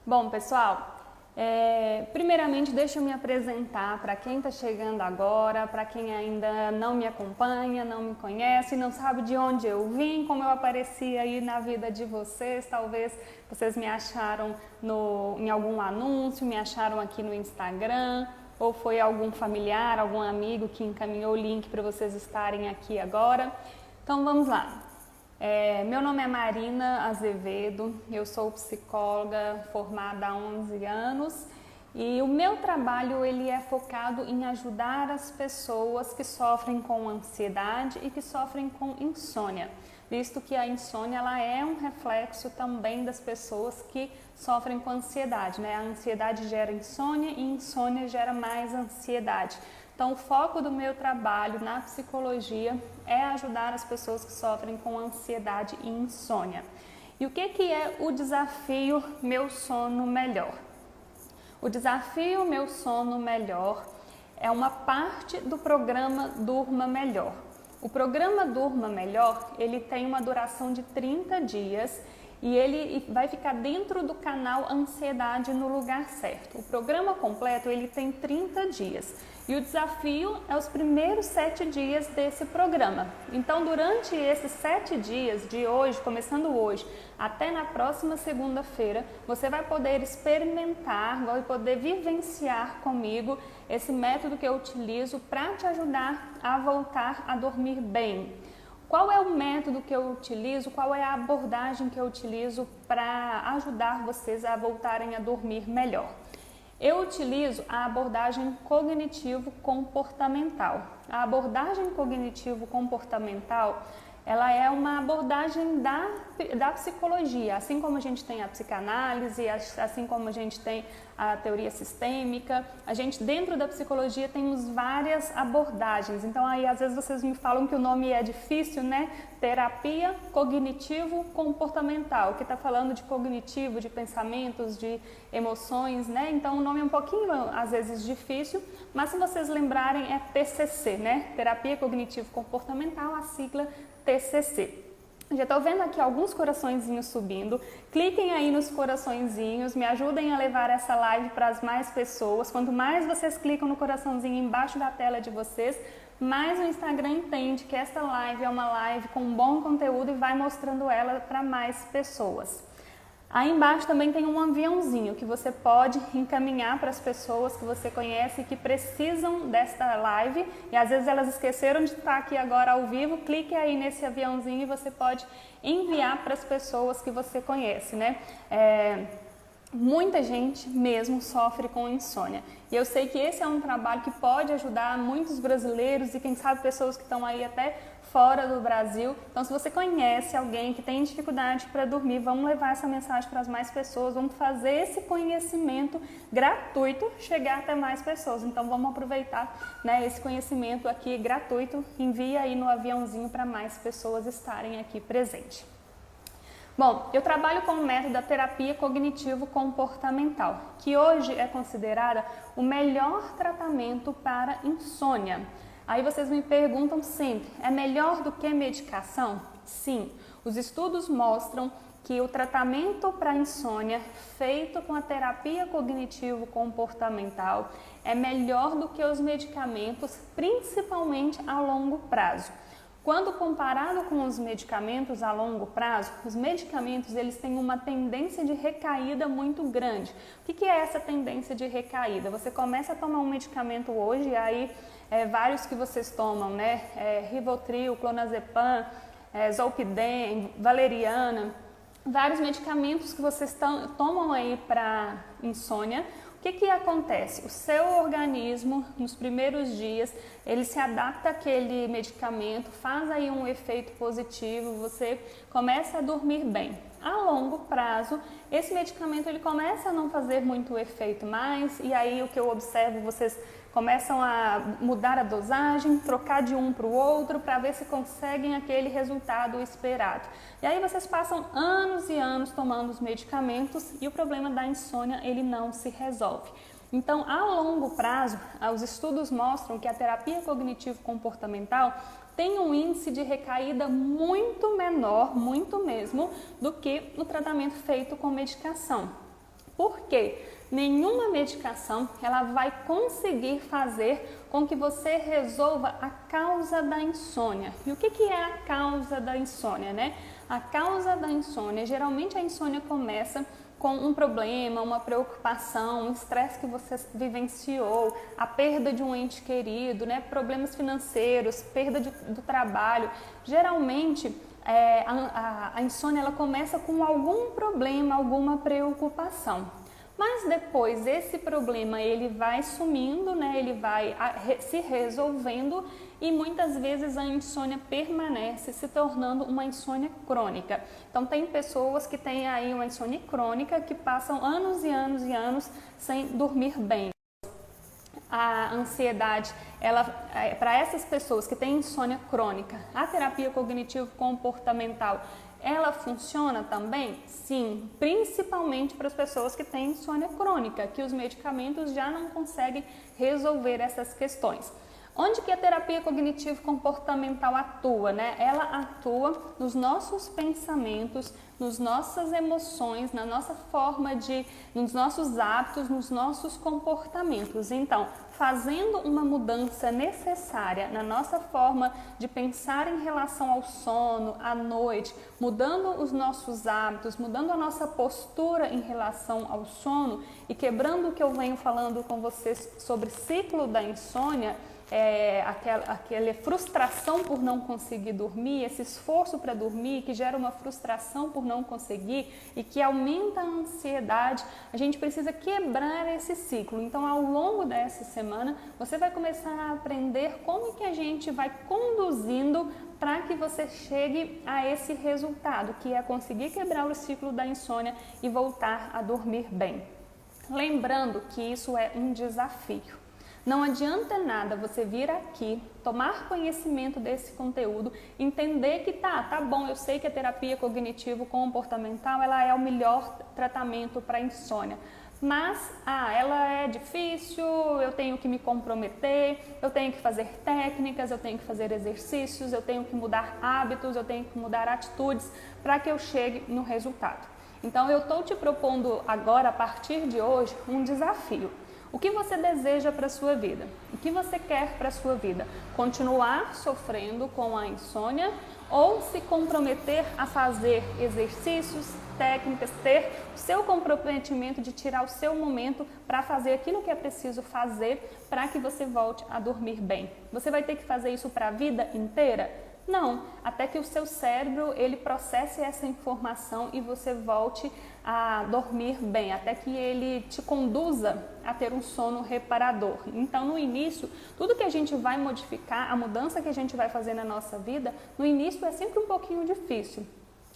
Bom, pessoal, primeiramente deixa eu me apresentar para quem está chegando agora, para quem ainda não me acompanha, não me conhece, não sabe de onde eu vim, como eu apareci aí na vida de vocês. Talvez vocês me acharam em algum anúncio, me acharam aqui no Instagram, ou foi algum familiar, algum amigo que encaminhou o link para vocês estarem aqui agora. Então vamos lá. Meu nome é Marina Azevedo, eu sou psicóloga formada há 11 anos e o meu trabalho ele é focado em ajudar as pessoas que sofrem com ansiedade e que sofrem com insônia, visto que a insônia ela é um reflexo também das pessoas que sofrem com ansiedade, né? A ansiedade gera insônia e insônia gera mais ansiedade. Então, o foco do meu trabalho na psicologia é ajudar as pessoas que sofrem com ansiedade e insônia. E o que é o desafio Meu Sono Melhor? O desafio Meu Sono Melhor é uma parte do programa Durma Melhor. O programa Durma Melhor, ele tem uma duração de 30 dias e ele vai ficar dentro do canal Ansiedade no Lugar Certo. O programa completo ele tem 30 dias e o desafio é os primeiros 7 dias desse programa. Então, durante esses 7 dias de hoje, começando hoje, até na próxima segunda-feira, você vai poder experimentar, vai poder vivenciar comigo esse método que eu utilizo para te ajudar a voltar a dormir bem. Qual é o método que eu utilizo, qual é a abordagem que eu utilizo para ajudar vocês a voltarem a dormir melhor? Eu utilizo a abordagem cognitivo-comportamental. A abordagem cognitivo-comportamental ela é uma abordagem da psicologia, assim como a gente tem a psicanálise, assim como a gente tem a teoria sistêmica, a gente dentro da psicologia temos várias abordagens. Então aí às vezes vocês me falam que o nome é difícil, né? Terapia cognitivo-comportamental, que está falando de cognitivo, de pensamentos, de emoções, né? Então o nome é um pouquinho às vezes difícil, mas se vocês lembrarem é TCC, né? Terapia cognitivo-comportamental, a sigla TCC. Já estou vendo aqui alguns coraçõezinhos subindo. Cliquem aí nos coraçõezinhos, me ajudem a levar essa live para as mais pessoas. Quanto mais vocês clicam no coraçãozinho embaixo da tela de vocês, mais o Instagram entende que esta live é uma live com bom conteúdo e vai mostrando ela para mais pessoas. Aí embaixo também tem um aviãozinho que você pode encaminhar para as pessoas que você conhece e que precisam desta live e às vezes elas esqueceram de estar aqui agora ao vivo. Clique aí nesse aviãozinho e você pode enviar para as pessoas que você conhece, né? Muita gente mesmo sofre com insônia e eu sei que esse é um trabalho que pode ajudar muitos brasileiros e quem sabe pessoas que estão aí até fora do Brasil. Então, se você conhece alguém que tem dificuldade para dormir, vamos levar essa mensagem para as mais pessoas, vamos fazer esse conhecimento gratuito chegar até mais pessoas. Então, vamos aproveitar, né, esse conhecimento aqui gratuito, envia aí no aviãozinho para mais pessoas estarem aqui presentes. Bom, eu trabalho com o método da terapia cognitivo-comportamental, que hoje é considerada o melhor tratamento para insônia. Aí vocês me perguntam sempre, é melhor do que medicação? Sim, os estudos mostram que o tratamento para insônia feito com a terapia cognitivo-comportamental é melhor do que os medicamentos, principalmente a longo prazo. Quando comparado com os medicamentos a longo prazo, os medicamentos eles têm uma tendência de recaída muito grande. O que é essa tendência de recaída? Você começa a tomar um medicamento hoje, e aí vários que vocês tomam, né? Rivotril, clonazepam, zolpidem, valeriana, vários medicamentos que vocês tomam aí para insônia. O que acontece? O seu organismo, nos primeiros dias, ele se adapta àquele medicamento, faz aí um efeito positivo, você começa a dormir bem. A longo prazo, esse medicamento ele começa a não fazer muito efeito mais, e aí o que eu observo, vocês começam a mudar a dosagem, trocar de um para o outro, para ver se conseguem aquele resultado esperado. E aí vocês passam anos e anos tomando os medicamentos e o problema da insônia ele não se resolve. Então, a longo prazo, os estudos mostram que a terapia cognitivo-comportamental tem um índice de recaída muito menor, muito mesmo, do que o tratamento feito com medicação. Por quê? Nenhuma medicação ela vai conseguir fazer com que você resolva a causa da insônia. E o que é a causa da insônia, né? A causa da insônia, geralmente a insônia começa com um problema, uma preocupação, um estresse que você vivenciou, a perda de um ente querido, né? Problemas financeiros, perda do trabalho. Geralmente, a insônia ela começa com algum problema, alguma preocupação. Mas depois esse problema ele vai sumindo, né? Ele vai se resolvendo e muitas vezes a insônia permanece, se tornando uma insônia crônica. Então tem pessoas que têm aí uma insônia crônica que passam anos e anos e anos sem dormir bem. A ansiedade, para essas pessoas que têm insônia crônica, a terapia cognitivo-comportamental ela funciona também? Sim, principalmente para as pessoas que têm insônia crônica, que os medicamentos já não conseguem resolver essas questões. Onde que a terapia cognitivo-comportamental atua, né? Ela atua nos nossos pensamentos, nas nossas emoções, na nossa nos nossos hábitos, nos nossos comportamentos. Então, fazendo uma mudança necessária na nossa forma de pensar em relação ao sono, à noite, mudando os nossos hábitos, mudando a nossa postura em relação ao sono e quebrando o que eu venho falando com vocês sobre ciclo da insônia, aquela frustração por não conseguir dormir, esse esforço para dormir que gera uma frustração por não conseguir e que aumenta a ansiedade, a gente precisa quebrar esse ciclo. Então, ao longo dessa semana, você vai começar a aprender como que a gente vai conduzindo para que você chegue a esse resultado, que é conseguir quebrar o ciclo da insônia e voltar a dormir bem. Lembrando que isso é um desafio. Não adianta nada você vir aqui, tomar conhecimento desse conteúdo, entender que tá bom, eu sei que a terapia cognitivo-comportamental ela é o melhor tratamento para insônia. Mas, ela é difícil, eu tenho que me comprometer, eu tenho que fazer técnicas, eu tenho que fazer exercícios, eu tenho que mudar hábitos, eu tenho que mudar atitudes para que eu chegue no resultado. Então, eu estou te propondo agora, a partir de hoje, um desafio. O que você deseja para a sua vida? O que você quer para a sua vida? Continuar sofrendo com a insônia ou se comprometer a fazer exercícios, técnicas, ter o seu comprometimento de tirar o seu momento para fazer aquilo que é preciso fazer para que você volte a dormir bem? Você vai ter que fazer isso para a vida inteira? Não, até que o seu cérebro ele processe essa informação e você volte a dormir bem, até que ele te conduza a ter um sono reparador. Então, no início, tudo que a gente vai modificar, a mudança que a gente vai fazer na nossa vida, no início é sempre um pouquinho difícil.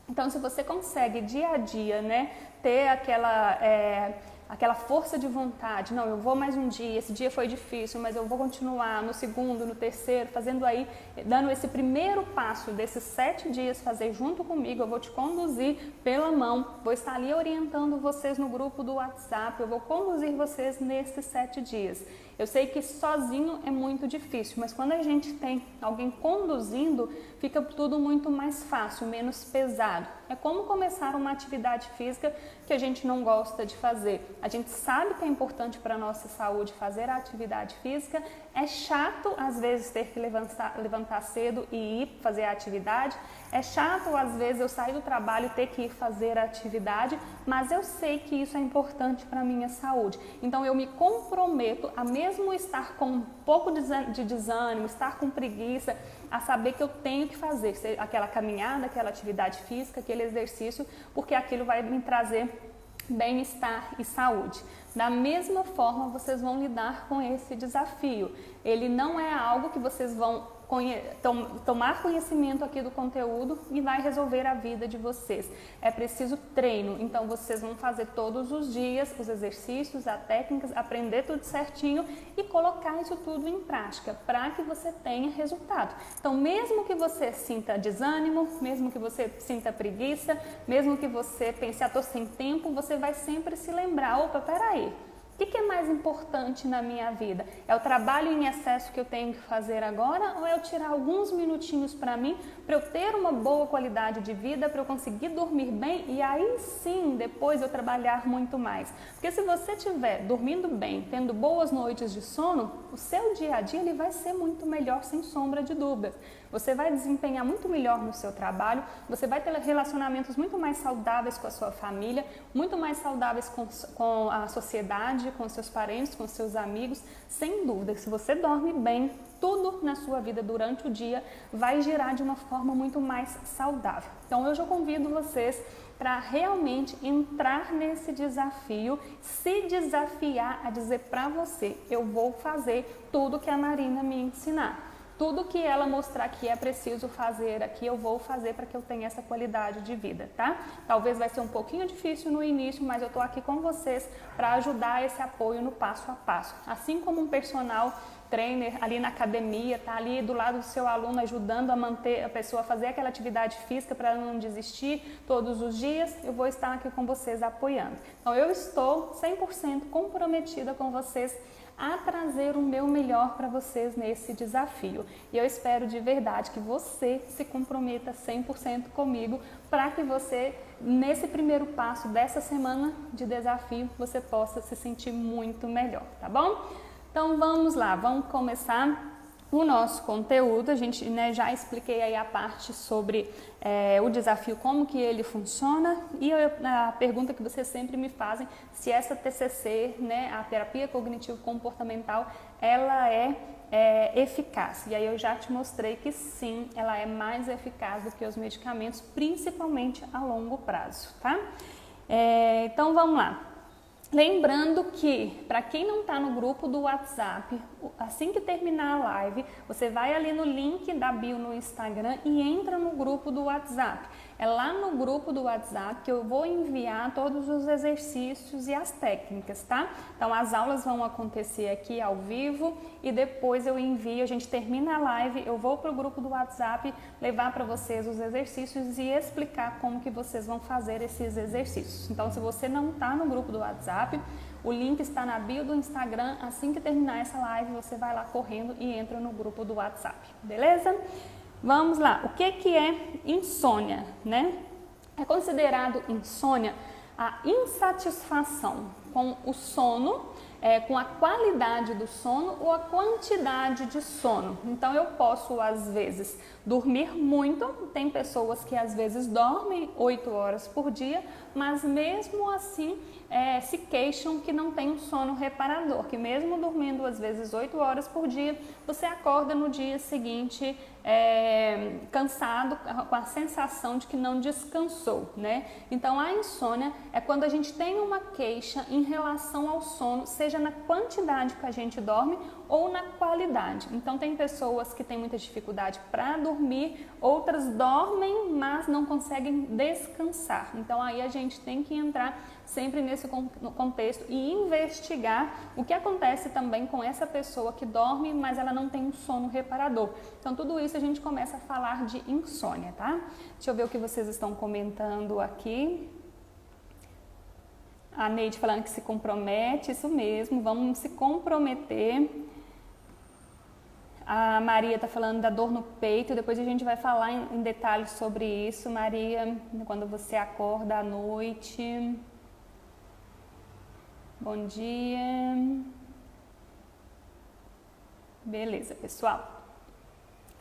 Então, se você consegue dia a dia, né, ter aquela força de vontade, não, eu vou mais um dia, esse dia foi difícil, mas eu vou continuar no segundo, no terceiro, fazendo aí, dando esse primeiro passo desses 7 dias, fazer junto comigo, eu vou te conduzir pela mão, vou estar ali orientando vocês no grupo do WhatsApp, eu vou conduzir vocês nesses 7 dias. Eu sei que sozinho é muito difícil, mas quando a gente tem alguém conduzindo, fica tudo muito mais fácil, menos pesado. É como começar uma atividade física que a gente não gosta de fazer. A gente sabe que é importante para a nossa saúde fazer a atividade física, é chato às vezes ter que levantar cedo e ir fazer a atividade, é chato às vezes eu sair do trabalho e ter que ir fazer a atividade, mas eu sei que isso é importante para a minha saúde. Então eu me comprometo a mesmo estar com um pouco de desânimo, estar com preguiça, a saber que eu tenho que fazer aquela caminhada, aquela atividade física, aquele exercício, porque aquilo vai me trazer bem-estar e saúde. Da mesma forma, vocês vão lidar com esse desafio. Ele não é algo que vocês vão tomar conhecimento aqui do conteúdo e vai resolver a vida de vocês. É preciso treino, então vocês vão fazer todos os dias os exercícios, as técnicas, aprender tudo certinho e colocar isso tudo em prática para que você tenha resultado. Então, mesmo que você sinta desânimo, mesmo que você sinta preguiça, mesmo que você pense, estou sem tempo, você vai sempre se lembrar, opa, peraí, O que é mais importante na minha vida? É o trabalho em excesso que eu tenho que fazer agora ou é eu tirar alguns minutinhos para mim, para eu ter uma boa qualidade de vida, para eu conseguir dormir bem e aí sim, depois eu trabalhar muito mais? Porque se você estiver dormindo bem, tendo boas noites de sono, o seu dia a dia ele vai ser muito melhor, sem sombra de dúvidas. Você vai desempenhar muito melhor no seu trabalho, você vai ter relacionamentos muito mais saudáveis com a sua família, muito mais saudáveis com a sociedade, com seus parentes, com seus amigos. Sem dúvida, se você dorme bem, tudo na sua vida durante o dia vai girar de uma forma muito mais saudável. Então hoje eu convido vocês para realmente entrar nesse desafio, se desafiar a dizer para você, eu vou fazer tudo que a Marina me ensinar. Tudo que ela mostrar que é preciso fazer aqui, eu vou fazer para que eu tenha essa qualidade de vida, tá? Talvez vai ser um pouquinho difícil no início, mas eu tô aqui com vocês para ajudar esse apoio no passo a passo. Assim como um personal trainer ali na academia, tá ali do lado do seu aluno ajudando a manter a pessoa a fazer aquela atividade física para não desistir todos os dias, eu vou estar aqui com vocês apoiando. Então eu estou 100% comprometida com vocês a trazer o meu melhor para vocês nesse desafio. E eu espero de verdade que você se comprometa 100% comigo para que você, nesse primeiro passo dessa semana de desafio, você possa se sentir muito melhor, tá bom? Então vamos lá, vamos começar o nosso conteúdo. A gente já expliquei aí a parte sobre o desafio, como que ele funciona e a pergunta que vocês sempre me fazem, se essa TCC, a terapia cognitivo-comportamental, ela é eficaz. E aí eu já te mostrei que sim, ela é mais eficaz do que os medicamentos, principalmente a longo prazo, tá? Então vamos lá. Lembrando que, para quem não está no grupo do WhatsApp, assim que terminar a live, você vai ali no link da bio no Instagram e entra no grupo do WhatsApp. É lá no grupo do WhatsApp que eu vou enviar todos os exercícios e as técnicas, tá? Então, as aulas vão acontecer aqui ao vivo e depois eu envio, a gente termina a live, eu vou para o grupo do WhatsApp levar para vocês os exercícios e explicar como que vocês vão fazer esses exercícios. Então, se você não está no grupo do WhatsApp, o link está na bio do Instagram. Assim que terminar essa live, você vai lá correndo e entra no grupo do WhatsApp, beleza? Vamos lá, o que é insônia, né? É considerado insônia a insatisfação com o sono, com a qualidade do sono ou a quantidade de sono. Então eu posso às vezes dormir muito, tem pessoas que às vezes dormem 8 horas por dia, mas mesmo assim se queixam que não tem um sono reparador, que mesmo dormindo às vezes 8 horas por dia, você acorda no dia seguinte cansado, com a sensação de que não descansou, né? Então a insônia é quando a gente tem uma queixa em relação ao sono, seja na quantidade que a gente dorme ou na qualidade. Então tem pessoas que têm muita dificuldade para dormir, outras dormem, mas não conseguem descansar. Então aí a gente tem que entrar sempre nesse contexto e investigar o que acontece também com essa pessoa que dorme, mas ela não tem um sono reparador. Então tudo isso a gente começa a falar de insônia, tá? Deixa eu ver o que vocês estão comentando aqui. A Neide falando que se compromete, isso mesmo, vamos se comprometer. A Maria está falando da dor no peito, depois a gente vai falar em detalhes sobre isso. Maria, quando você acorda à noite. Bom dia. Beleza, pessoal.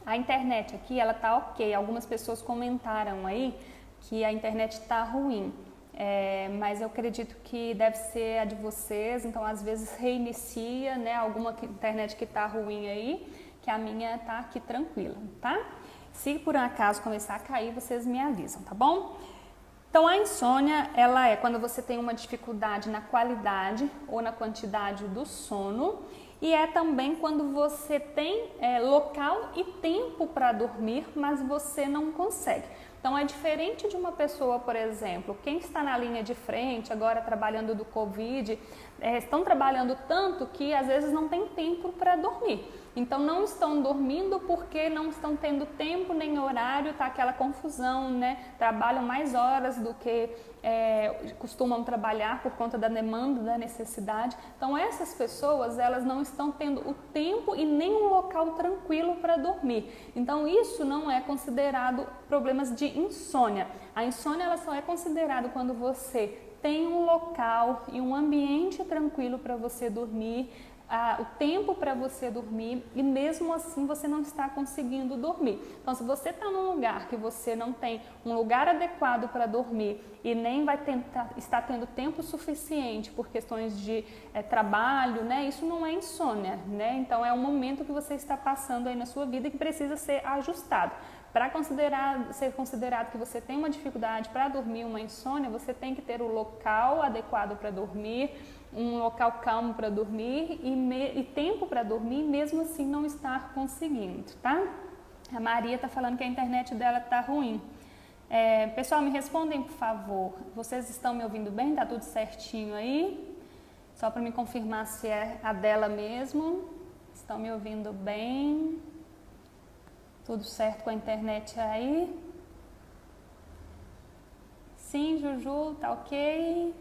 A internet aqui, ela tá ok. Algumas pessoas comentaram aí que a internet tá ruim. Mas eu acredito que deve ser a de vocês, então às vezes reinicia, né, alguma internet que tá ruim aí, que a minha tá aqui tranquila, tá? Se por acaso começar a cair, vocês me avisam, tá bom? Então a insônia, ela é quando você tem uma dificuldade na qualidade ou na quantidade do sono, e é também quando você tem local e tempo para dormir, mas você não consegue. Então é diferente de uma pessoa, por exemplo, quem está na linha de frente, agora trabalhando do Covid, estão trabalhando tanto que às vezes não tem tempo para dormir. Então não estão dormindo porque não estão tendo tempo nem horário, tá aquela confusão, né? Trabalham mais horas do que costumam trabalhar por conta da demanda, da necessidade. Então essas pessoas, elas não estão tendo o tempo e nem um local tranquilo para dormir. Então isso não é considerado problemas de insônia. A insônia, ela só é considerada quando você tem um local e um ambiente tranquilo para você dormir, o tempo para você dormir, e mesmo assim você não está conseguindo dormir. Então, se você está num lugar que você não tem um lugar adequado para dormir e nem vai estar tendo tempo suficiente por questões de trabalho, né? Isso não é insônia, né? Então é um momento que você está passando aí na sua vida que precisa ser ajustado. Para ser considerado que você tem uma dificuldade para dormir, uma insônia, você tem que ter o local adequado para dormir, um local calmo para dormir e tempo para dormir, mesmo assim não estar conseguindo, tá? A Maria está falando que a internet dela está ruim. Pessoal, me respondem, por favor. Vocês estão me ouvindo bem? Tá tudo certinho aí? Só para me confirmar se é a dela mesmo. Estão me ouvindo bem? Tudo certo com a internet aí? Sim, Juju, tá ok?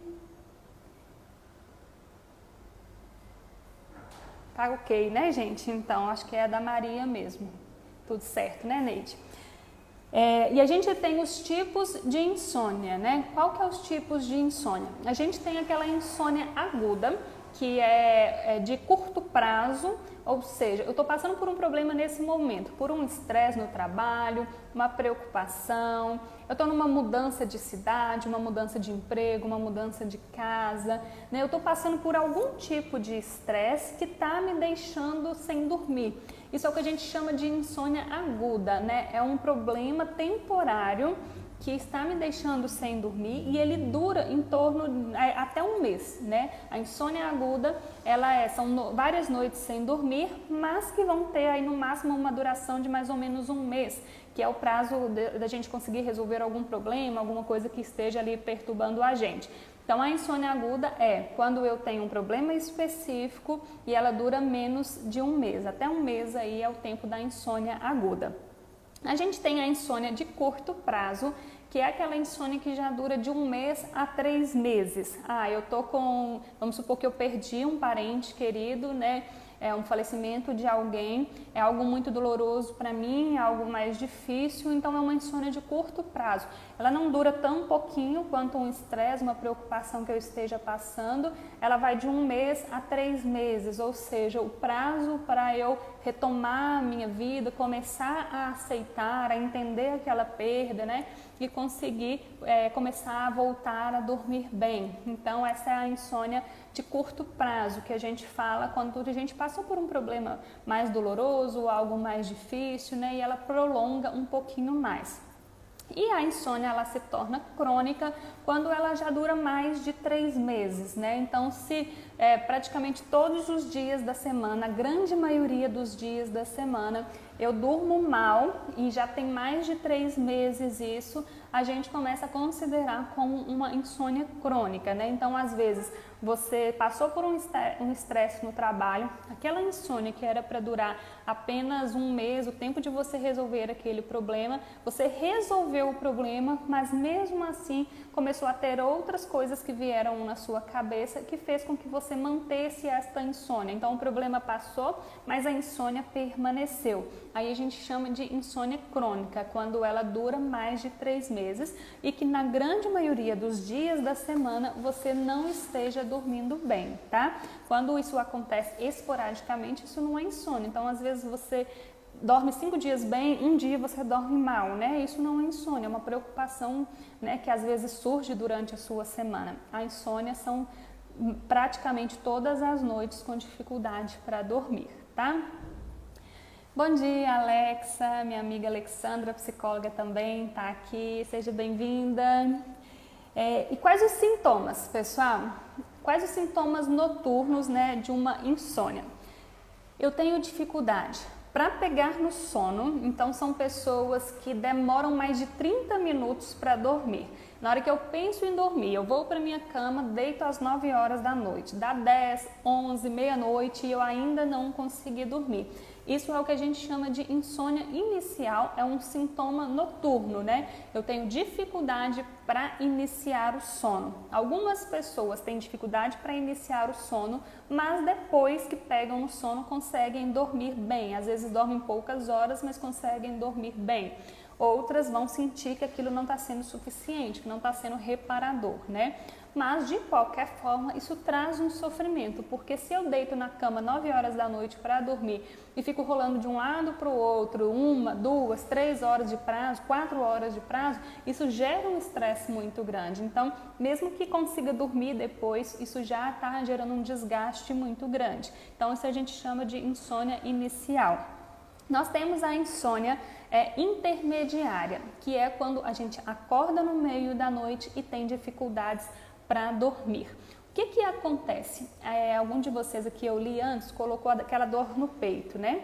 Tá ok, né, gente? Então, acho que é a da Maria mesmo. Tudo certo, né, Neide? E a gente tem os tipos de insônia, né? Qual que é os tipos de insônia? A gente tem aquela insônia aguda, que é de curto prazo, ou seja, eu estou passando por um problema nesse momento, por um estresse no trabalho, uma preocupação, eu estou numa mudança de cidade, uma mudança de emprego, uma mudança de casa, né? Eu estou passando por algum tipo de estresse que está me deixando sem dormir. Isso é o que a gente chama de insônia aguda, né? É um problema temporário que está me deixando sem dormir e ele dura em torno até um mês, né? A insônia aguda, são várias noites sem dormir, mas que vão ter aí no máximo uma duração de mais ou menos um mês, que é o prazo da gente conseguir resolver algum problema, alguma coisa que esteja ali perturbando a gente. Então, a insônia aguda é quando eu tenho um problema específico e ela dura menos de um mês. Até um mês aí é o tempo da insônia aguda. A gente tem a insônia de curto prazo, que é aquela insônia que já dura de 1 mês a 3 meses. Vamos supor que eu perdi um parente querido, né? Um falecimento de alguém, é algo muito doloroso para mim, é algo mais difícil, então é uma insônia de curto prazo. Ela não dura tão pouquinho quanto um estresse, uma preocupação que eu esteja passando, ela vai de 1 mês a 3 meses, ou seja, o prazo para eu retomar a minha vida, começar a aceitar, a entender aquela perda, né? E conseguir começar a voltar a dormir bem. Então essa é a insônia de curto prazo, que a gente fala quando a gente passou por um problema mais doloroso, algo mais difícil, né? E ela prolonga um pouquinho mais. E a insônia, ela se torna crônica quando ela já dura mais de 3 meses, né? Então, se praticamente todos os dias da semana, a grande maioria dos dias da semana, eu durmo mal e já tem mais de 3 meses isso, a gente começa a considerar como uma insônia crônica, né? Então, às vezes, você passou por um estresse no trabalho, aquela insônia que era para durar apenas 1 mês, o tempo de você resolver aquele problema, você resolveu o problema, mas mesmo assim começou a ter outras coisas que vieram na sua cabeça que fez com que você mantesse esta insônia. Então o problema passou, mas a insônia permaneceu. Aí a gente chama de insônia crônica, quando ela dura mais de 3 meses e que na grande maioria dos dias da semana você não esteja dormindo bem, tá? Quando isso acontece esporadicamente, isso não é insônia. Então, às vezes você dorme 5 dias bem, um dia você dorme mal, né? Isso não é insônia, é uma preocupação, né, que às vezes surge durante a sua semana. A insônia são praticamente todas as noites com dificuldade para dormir, tá? Bom dia, Alexa, minha amiga Alexandra, psicóloga também, tá aqui, seja bem-vinda. E quais os sintomas, pessoal? Quais os sintomas noturnos, né, de uma insônia? Eu tenho dificuldade Para pegar no sono, então são pessoas que demoram mais de 30 minutos para dormir. Na hora que eu penso em dormir, eu vou para minha cama, deito às 9 horas da noite, dá 10, 11, meia-noite e eu ainda não consegui dormir. Isso é o que a gente chama de insônia inicial, é um sintoma noturno, né? Eu tenho dificuldade para iniciar o sono. Algumas pessoas têm dificuldade para iniciar o sono, mas depois que pegam no sono conseguem dormir bem. Às vezes dormem poucas horas, mas conseguem dormir bem. Outras vão sentir que aquilo não está sendo suficiente, que não está sendo reparador, né? Mas, de qualquer forma, isso traz um sofrimento, porque se eu deito na cama 9 horas da noite para dormir e fico rolando de um lado para o outro, 1, 2, 3 horas de prazo, 4 horas de prazo, isso gera um estresse muito grande. Então, mesmo que consiga dormir depois, isso já está gerando um desgaste muito grande. Então, isso a gente chama de insônia inicial. Nós temos a insônia intermediária, que é quando a gente acorda no meio da noite e tem dificuldades para dormir. O que acontece? Algum de vocês aqui, eu li antes, colocou aquela dor no peito, né?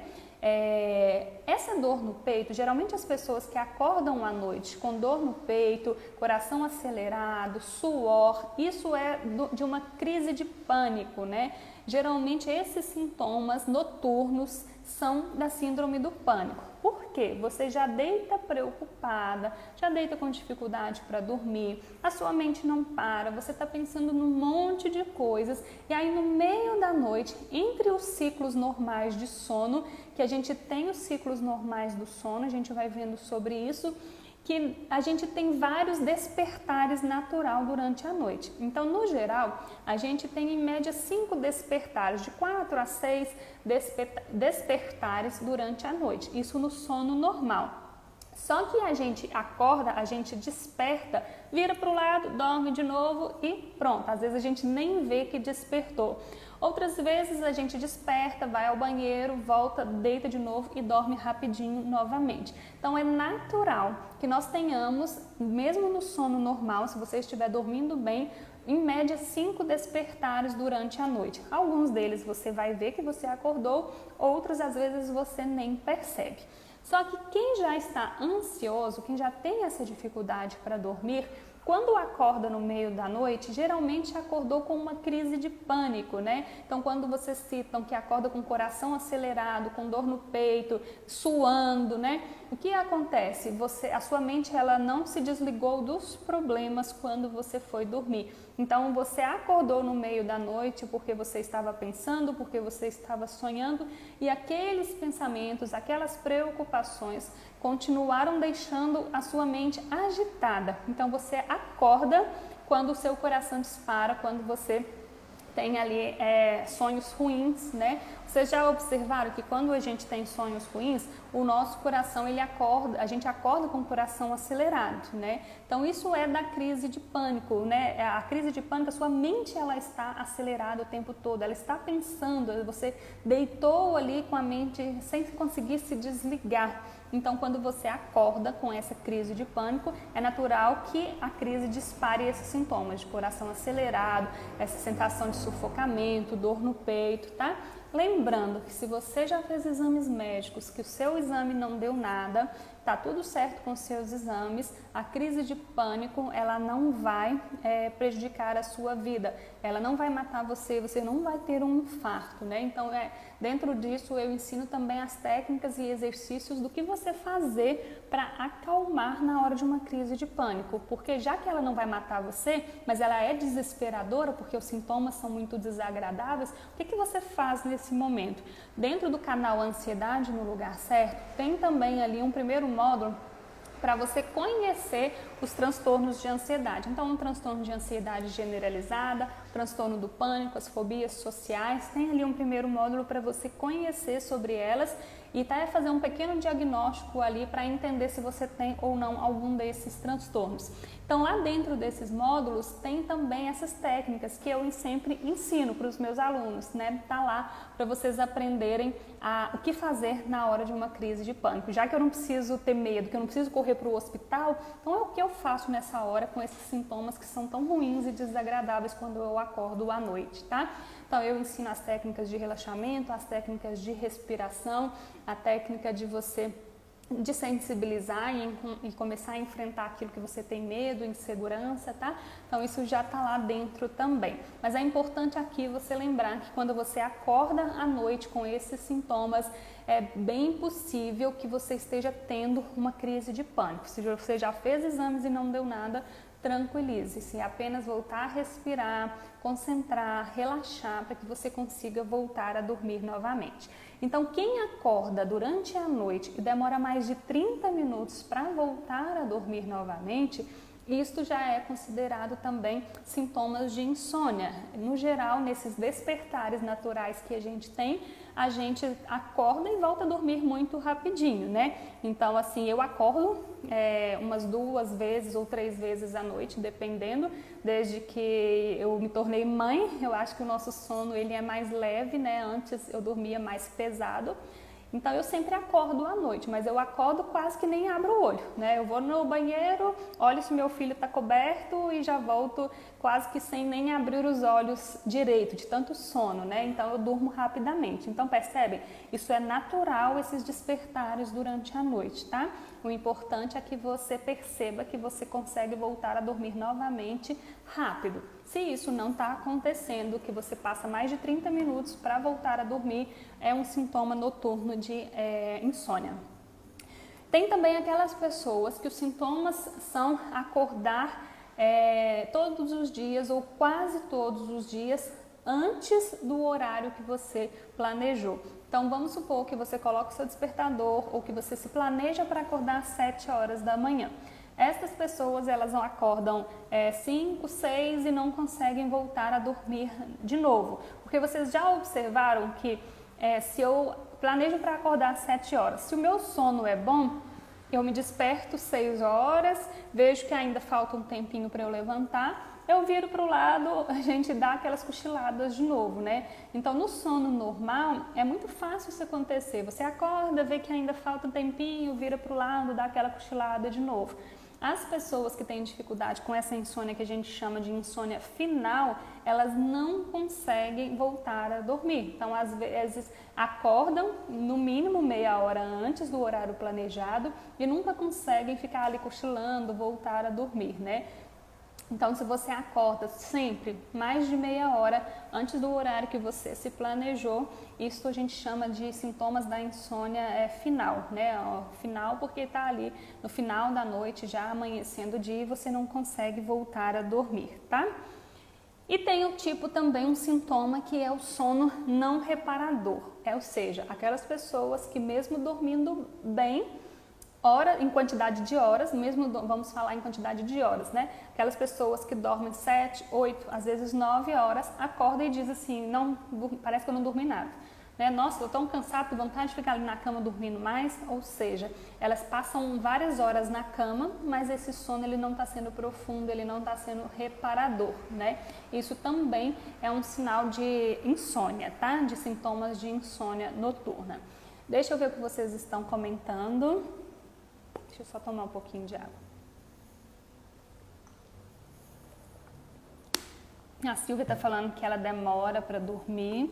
Essa dor no peito, geralmente as pessoas que acordam à noite com dor no peito, coração acelerado, suor, isso é de uma crise de pânico, né? Geralmente esses sintomas noturnos são da síndrome do pânico. Por quê? Você já deita preocupada, já deita com dificuldade para dormir, a sua mente não para, você está pensando num monte de coisas e aí no meio da noite, entre os ciclos normais de sono, que a gente tem os ciclos normais do sono, a gente vai vendo sobre isso, que a gente tem vários despertares natural durante a noite. Então, no geral, a gente tem em média 5 despertares, de 4 a 6 despertares durante a noite, isso no sono normal. Só que a gente acorda, a gente desperta, vira para o lado, dorme de novo e pronto. Às vezes a gente nem vê que despertou. Outras vezes a gente desperta, vai ao banheiro, volta, deita de novo e dorme rapidinho novamente. Então é natural que nós tenhamos, mesmo no sono normal, se você estiver dormindo bem, em média 5 despertares durante a noite. Alguns deles você vai ver que você acordou, outros às vezes você nem percebe. Só que quem já está ansioso, quem já tem essa dificuldade para dormir, quando acorda no meio da noite, geralmente acordou com uma crise de pânico, né? Então, quando vocês citam que acorda com o coração acelerado, com dor no peito, suando, né? O que acontece? A sua mente ela não se desligou dos problemas quando você foi dormir. Então, você acordou no meio da noite porque você estava pensando, porque você estava sonhando e aqueles pensamentos, aquelas preocupações continuaram deixando a sua mente agitada. Então, você acorda quando o seu coração dispara, quando você tem ali sonhos ruins, né? Vocês já observaram que quando a gente tem sonhos ruins, o nosso coração ele acorda, a gente acorda com o coração acelerado, né? Então isso é da crise de pânico, né? A crise de pânico, a sua mente ela está acelerada o tempo todo, ela está pensando, você deitou ali com a mente sem conseguir se desligar. Então, quando você acorda com essa crise de pânico, é natural que a crise dispare esses sintomas de coração acelerado, essa sensação de sufocamento, dor no peito, tá? Lembrando que se você já fez exames médicos, que o seu exame não deu nada, tá tudo certo com os seus exames, a crise de pânico, ela não vai prejudicar a sua vida, ela não vai matar você, você não vai ter um infarto, né? Então, dentro disso, eu ensino também as técnicas e exercícios do que você fazer para acalmar na hora de uma crise de pânico, porque já que ela não vai matar você, mas ela é desesperadora, porque os sintomas são muito desagradáveis, o que você faz nesse momento? Dentro do canal Ansiedade no Lugar Certo, tem também ali um primeiro módulo para você conhecer os transtornos de ansiedade. Então, um transtorno de ansiedade generalizada, transtorno do pânico, as fobias sociais, tem ali um primeiro módulo para você conhecer sobre elas e fazer um pequeno diagnóstico ali para entender se você tem ou não algum desses transtornos. Então, lá dentro desses módulos tem também essas técnicas que eu sempre ensino para os meus alunos, né? Tá lá para vocês aprenderem o que fazer na hora de uma crise de pânico. Já que eu não preciso ter medo, que eu não preciso correr para o hospital, então o que eu faço nessa hora com esses sintomas que são tão ruins e desagradáveis quando eu acordo à noite, tá? Então eu ensino as técnicas de relaxamento, as técnicas de respiração, a técnica de você sensibilizar e começar a enfrentar aquilo que você tem medo, insegurança, tá? Então isso já tá lá dentro também. Mas é importante aqui você lembrar que quando você acorda à noite com esses sintomas, é bem possível que você esteja tendo uma crise de pânico. Se você já fez exames e não deu nada, tranquilize-se, apenas voltar a respirar, concentrar, relaxar para que você consiga voltar a dormir novamente. Então, quem acorda durante a noite e demora mais de 30 minutos para voltar a dormir novamente, isto já é considerado também sintomas de insônia. No geral, nesses despertares naturais que a gente tem, a gente acorda e volta a dormir muito rapidinho, né? Então, assim, eu acordo umas 2 vezes ou 3 vezes à noite, dependendo. Desde que eu me tornei mãe, eu acho que o nosso sono ele é mais leve, né? Antes eu dormia mais pesado. Então eu sempre acordo à noite, mas eu acordo quase que nem abro o olho, né? Eu vou no banheiro, olho se meu filho está coberto e já volto quase que sem nem abrir os olhos direito, de tanto sono, né? Então eu durmo rapidamente. Então percebem? Isso é natural, esses despertares durante a noite, tá? O importante é que você perceba que você consegue voltar a dormir novamente rápido. Se isso não está acontecendo, que você passa mais de 30 minutos para voltar a dormir, é um sintoma noturno de insônia. Tem também aquelas pessoas que os sintomas são acordar todos os dias ou quase todos os dias antes do horário que você planejou. Então vamos supor que você coloca o seu despertador ou que você se planeja para acordar às 7 horas da manhã. Essas pessoas, elas acordam 5, 6 e não conseguem voltar a dormir de novo. Porque vocês já observaram que se eu planejo para acordar às 7 horas, se o meu sono é bom, eu me desperto 6 horas, vejo que ainda falta um tempinho para eu levantar, eu viro para o lado, a gente dá aquelas cochiladas de novo, né? Então, no sono normal, é muito fácil isso acontecer. Você acorda, vê que ainda falta um tempinho, vira para o lado, dá aquela cochilada de novo. As pessoas que têm dificuldade com essa insônia que a gente chama de insônia final, elas não conseguem voltar a dormir. Então, às vezes, acordam no mínimo meia hora antes do horário planejado e nunca conseguem ficar ali cochilando, voltar a dormir, né? Então, se você acorda sempre mais de meia hora antes do horário que você se planejou, isso a gente chama de sintomas da insônia final, né? Final porque está ali no final da noite, já amanhecendo o dia e você não consegue voltar a dormir, tá? E tem o tipo também um sintoma que é o sono não reparador, ou seja, aquelas pessoas que mesmo dormindo bem, em quantidade de horas, mesmo vamos falar em quantidade de horas, né? Aquelas pessoas que dormem 7, 8, às vezes 9 horas, acordam e dizem assim, não, parece que eu não dormi nada. Né? Nossa, eu estou tão cansada, com vontade de ficar ali na cama dormindo mais, ou seja, elas passam várias horas na cama, mas esse sono ele não está sendo profundo, ele não está sendo reparador, né? Isso também é um sinal de insônia, tá? De sintomas de insônia noturna. Deixa eu ver o que vocês estão comentando. Deixa eu só tomar um pouquinho de água. A Silvia está falando que ela demora para dormir.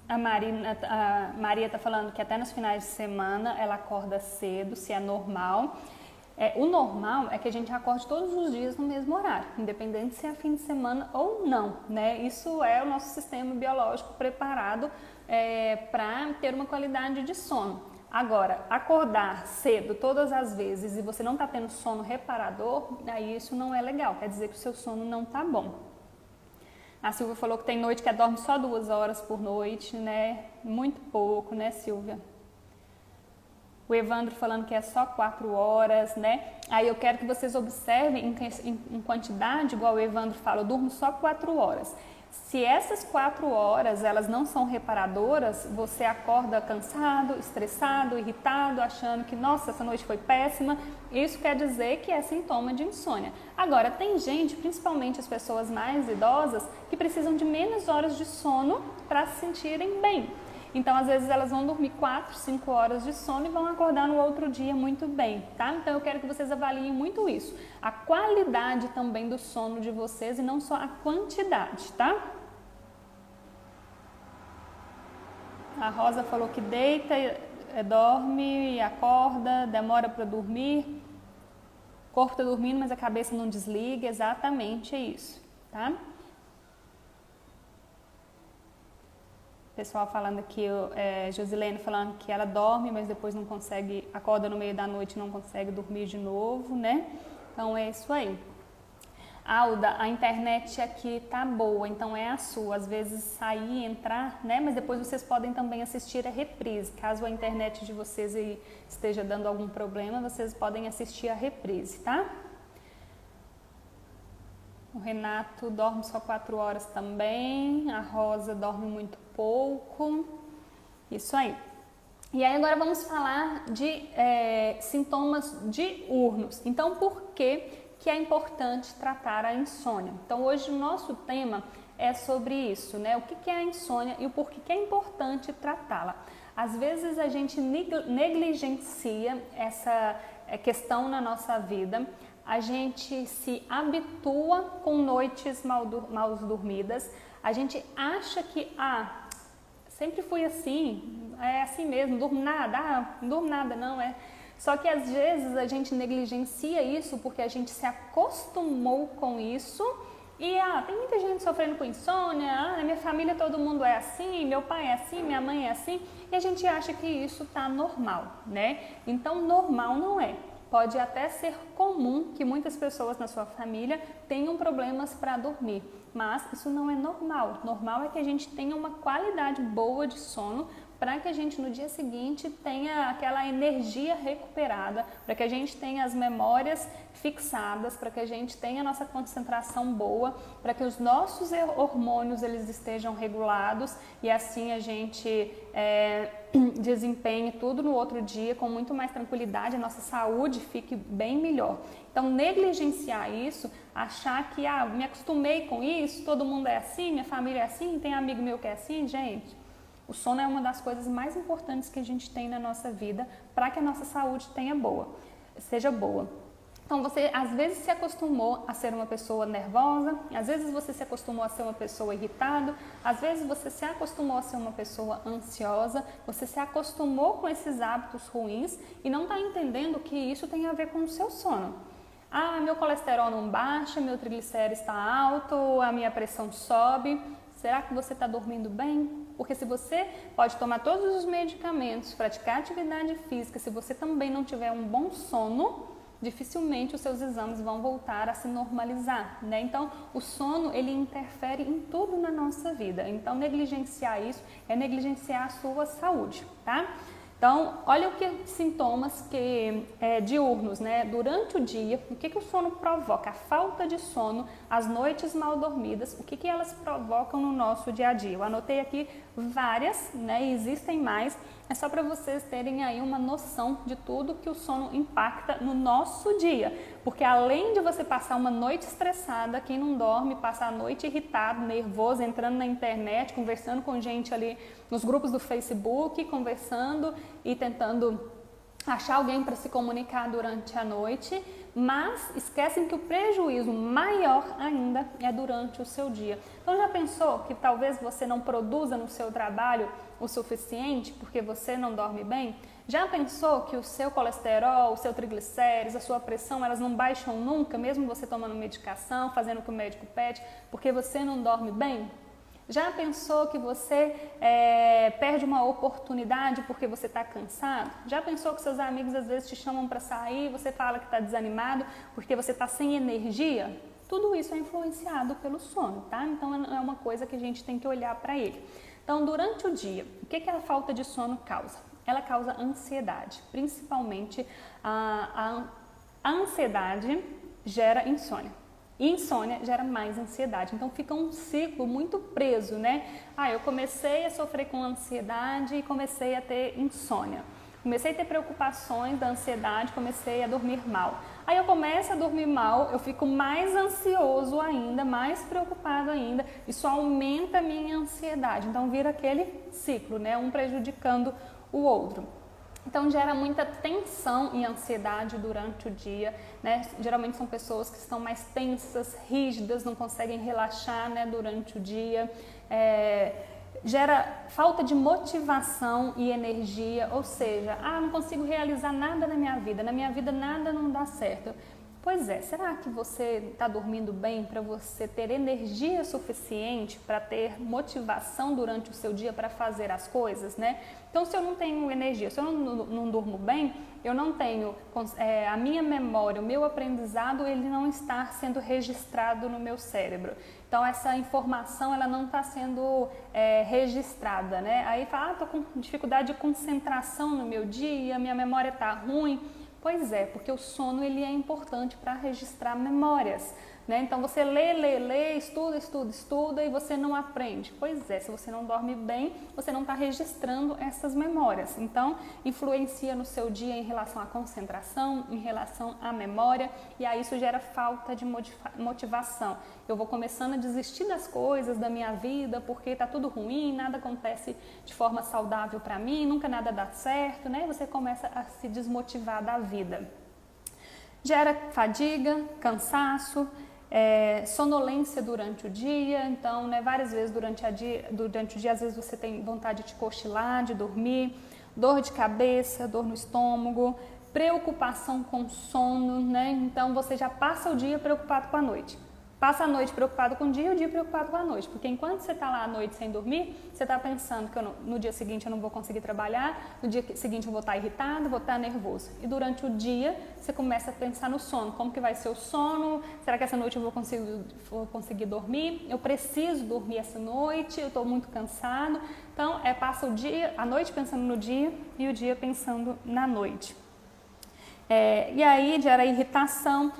A Maria está falando que até nos finais de semana ela acorda cedo, se é normal. O normal é que a gente acorde todos os dias no mesmo horário, independente se é fim de semana ou não, né? Isso é o nosso sistema biológico preparado para ter uma qualidade de sono. Agora, acordar cedo todas as vezes e você não está tendo sono reparador, aí isso não é legal, quer dizer que o seu sono não está bom. A Silvia falou que tem noite que dorme só 2 horas por noite, né? Muito pouco, né, Silvia? O Evandro falando que é só 4 horas, né? Aí eu quero que vocês observem em quantidade, igual o Evandro fala, eu durmo só 4 horas. Se essas 4 horas elas não são reparadoras, você acorda cansado, estressado, irritado, achando que, nossa, essa noite foi péssima. Isso quer dizer que é sintoma de insônia. Agora, tem gente, principalmente as pessoas mais idosas, que precisam de menos horas de sono para se sentirem bem. Então, às vezes, elas vão dormir 4, 5 horas de sono e vão acordar no outro dia muito bem, tá? Então, eu quero que vocês avaliem muito isso. A qualidade também do sono de vocês e não só a quantidade, tá? A Rosa falou que deita, dorme e acorda, demora para dormir. O corpo está dormindo, mas a cabeça não desliga. Exatamente, é isso, tá? Pessoal falando aqui, Josilene falando que ela dorme, mas depois não consegue, acorda no meio da noite e não consegue dormir de novo, né? Então é isso aí. Alda, a internet aqui tá boa, então é a sua. Às vezes sair, entrar, né? Mas depois vocês podem também assistir a reprise. Caso a internet de vocês aí esteja dando algum problema, vocês podem assistir a reprise, tá? O Renato dorme só 4 horas também, a Rosa dorme muito pouco, isso aí. E aí agora vamos falar de sintomas diurnos. Então, por que é importante tratar a insônia? Então, hoje o nosso tema é sobre isso, né? O que é a insônia e o porquê que é importante tratá-la. Às vezes a gente negligencia essa questão na nossa vida. A gente se habitua com noites mal dormidas, a gente acha que, sempre fui assim, é assim mesmo, não durmo nada, não é. Só que às vezes a gente negligencia isso porque a gente se acostumou com isso e, tem muita gente sofrendo com insônia, na minha família todo mundo é assim, meu pai é assim, minha mãe é assim, e a gente acha que isso tá normal, né? Então, normal não é. Pode até ser comum que muitas pessoas na sua família tenham problemas para dormir, mas isso não é normal. Normal é que a gente tenha uma qualidade boa de sono para que a gente no dia seguinte tenha aquela energia recuperada, para que a gente tenha as memórias fixadas, para que a gente tenha a nossa concentração boa, para que os nossos hormônios eles estejam regulados e assim a gente desempenhe tudo no outro dia com muito mais tranquilidade, a nossa saúde fique bem melhor. Então, negligenciar isso, achar que me acostumei com isso, todo mundo é assim, minha família é assim, tem amigo meu que é assim, gente. O sono é uma das coisas mais importantes que a gente tem na nossa vida para que a nossa saúde seja boa. Então, você às vezes se acostumou a ser uma pessoa nervosa, às vezes você se acostumou a ser uma pessoa irritada, às vezes você se acostumou a ser uma pessoa ansiosa, você se acostumou com esses hábitos ruins e não está entendendo que isso tem a ver com o seu sono. Meu colesterol não baixa, meu triglicérides está alto, a minha pressão sobe. Será que você está dormindo bem? Porque se você pode tomar todos os medicamentos, praticar atividade física, se você também não tiver um bom sono, dificilmente os seus exames vão voltar a se normalizar, né? Então, o sono, ele interfere em tudo na nossa vida. Então, negligenciar isso é negligenciar a sua saúde, tá? Então, olha o que sintomas diurnos, né? Durante o dia, o que o sono provoca? A falta de sono, as noites mal dormidas, o que elas provocam no nosso dia a dia? Eu anotei aqui várias, né? E existem mais, é só para vocês terem aí uma noção de tudo que o sono impacta no nosso dia. Porque além de você passar uma noite estressada, quem não dorme passa a noite irritado, nervoso, entrando na internet, conversando com gente ali nos grupos do Facebook, conversando e tentando achar alguém para se comunicar durante a noite, mas esquecem que o prejuízo maior ainda é durante o seu dia. Então já pensou que talvez você não produza no seu trabalho o suficiente porque você não dorme bem? Já pensou que o seu colesterol, o seu triglicérides, a sua pressão, elas não baixam nunca, mesmo você tomando medicação, fazendo o que o médico pede, porque você não dorme bem? Já pensou que você perde uma oportunidade porque você está cansado? Já pensou que seus amigos às vezes te chamam para sair e você fala que está desanimado porque você está sem energia? Tudo isso é influenciado pelo sono, tá? Então é uma coisa que a gente tem que olhar para ele. Então, durante o dia, o que a falta de sono causa? Ela causa ansiedade, principalmente a ansiedade gera insônia. E insônia gera mais ansiedade, então fica um ciclo muito preso, né? Eu comecei a sofrer com ansiedade e comecei a ter insônia. Comecei a ter preocupações da ansiedade, comecei a dormir mal. Aí eu começo a dormir mal, eu fico mais ansioso ainda, mais preocupado ainda, isso aumenta a minha ansiedade. Então vira aquele ciclo, né? Um prejudicando o outro. Então gera muita tensão e ansiedade durante o dia, né? Geralmente são pessoas que estão mais tensas, rígidas, não conseguem relaxar, né, durante o dia. Gera falta de motivação e energia, ou seja, não consigo realizar nada na minha vida nada não dá certo. Pois é, será que você está dormindo bem para você ter energia suficiente para ter motivação durante o seu dia para fazer as coisas, né? Então, se eu não tenho energia, se eu não durmo bem, eu não tenho a minha memória, o meu aprendizado, ele não está sendo registrado no meu cérebro. Então, essa informação, ela não está sendo registrada, né? Aí fala, estou com dificuldade de concentração no meu dia, minha memória está ruim. Pois é, porque o sono ele é importante para registrar memórias, né? Então você lê, estuda e você não aprende. Pois é, se você não dorme bem, você não está registrando essas memórias. Então influencia no seu dia em relação à concentração, em relação à memória, e aí isso gera falta de motivação. Eu vou começando a desistir das coisas da minha vida porque está tudo ruim, nada acontece de forma saudável para mim, nunca nada dá certo, né? Você começa a se desmotivar da vida. Gera fadiga, cansaço, sonolência durante o dia. Então, né, várias vezes durante o dia, às vezes você tem vontade de cochilar, de dormir, dor de cabeça, dor no estômago, preocupação com sono, né? Então você já passa o dia preocupado com a noite. Passa a noite preocupado com o dia e o dia preocupado com a noite, porque enquanto você está lá à noite sem dormir, você está pensando que no dia seguinte eu não vou conseguir trabalhar, no dia seguinte eu vou estar irritado, vou estar nervoso. E durante o dia você começa a pensar no sono, como que vai ser o sono, será que essa noite eu vou conseguir dormir, eu preciso dormir essa noite, eu estou muito cansado. Então passa a noite pensando no dia e o dia pensando na noite. E aí gera irritação,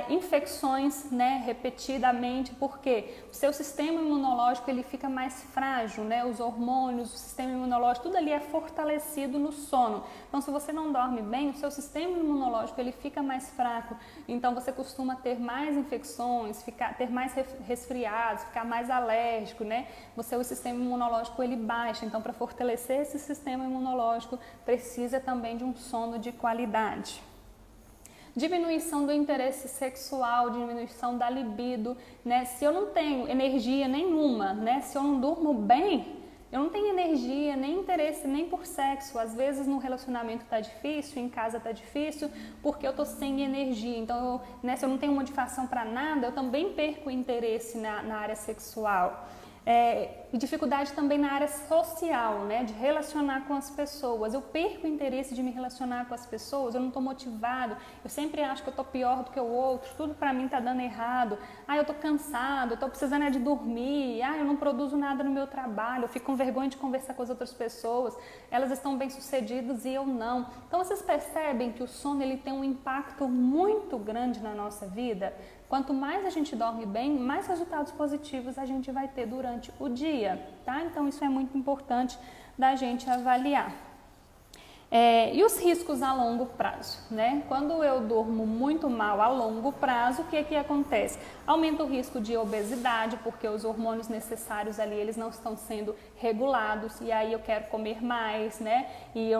infecções, né, repetidamente, porque o seu sistema imunológico ele fica mais frágil, né, os hormônios, o sistema imunológico, tudo ali é fortalecido no sono. Então, se você não dorme bem, o seu sistema imunológico ele fica mais fraco, então você costuma ter mais infecções, ter mais resfriados, ficar mais alérgico, né, o sistema imunológico ele baixa, então para fortalecer esse sistema imunológico precisa também de um sono de qualidade. Diminuição do interesse sexual, diminuição da libido, né? Se eu não tenho energia nenhuma, né? Se eu não durmo bem, eu não tenho energia, nem interesse, nem por sexo. Às vezes no relacionamento tá difícil, em casa tá difícil, porque eu tô sem energia. Então, se eu não tenho motivação para nada, eu também perco o interesse na área sexual. Dificuldade também na área social, né, de relacionar com as pessoas. Eu perco o interesse de me relacionar com as pessoas, eu não estou motivado, eu sempre acho que eu estou pior do que o outro, tudo para mim está dando errado. Eu estou cansado, eu estou precisando de dormir, eu não produzo nada no meu trabalho, eu fico com vergonha de conversar com as outras pessoas, elas estão bem-sucedidas e eu não. Então vocês percebem que o sono ele tem um impacto muito grande na nossa vida? Quanto mais a gente dorme bem, mais resultados positivos a gente vai ter durante o dia, tá? Então isso é muito importante da gente avaliar. E os riscos a longo prazo, né? Quando eu durmo muito mal a longo prazo, o que acontece? Aumenta o risco de obesidade, porque os hormônios necessários ali, eles não estão sendo regulados, e aí eu quero comer mais, né? E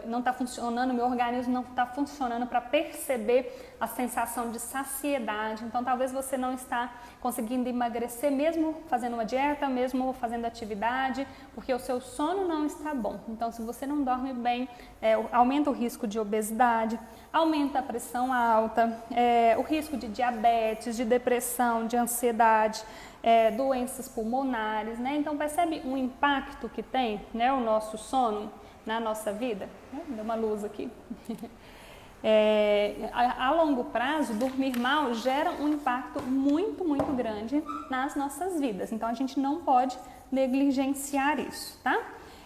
não está funcionando, meu organismo não está funcionando para perceber a sensação de saciedade. Então talvez você não está conseguindo emagrecer mesmo fazendo uma dieta, mesmo fazendo atividade, porque o seu sono não está bom. Então se você não dorme bem, aumenta o risco de obesidade, aumenta a pressão alta, o risco de diabetes, de depressão, de ansiedade, doenças pulmonares, né? Então percebe o impacto que tem, né, o nosso sono na nossa vida? Deu uma luz aqui. A longo prazo, dormir mal gera um impacto muito, muito grande nas nossas vidas. Então a gente não pode negligenciar isso, tá?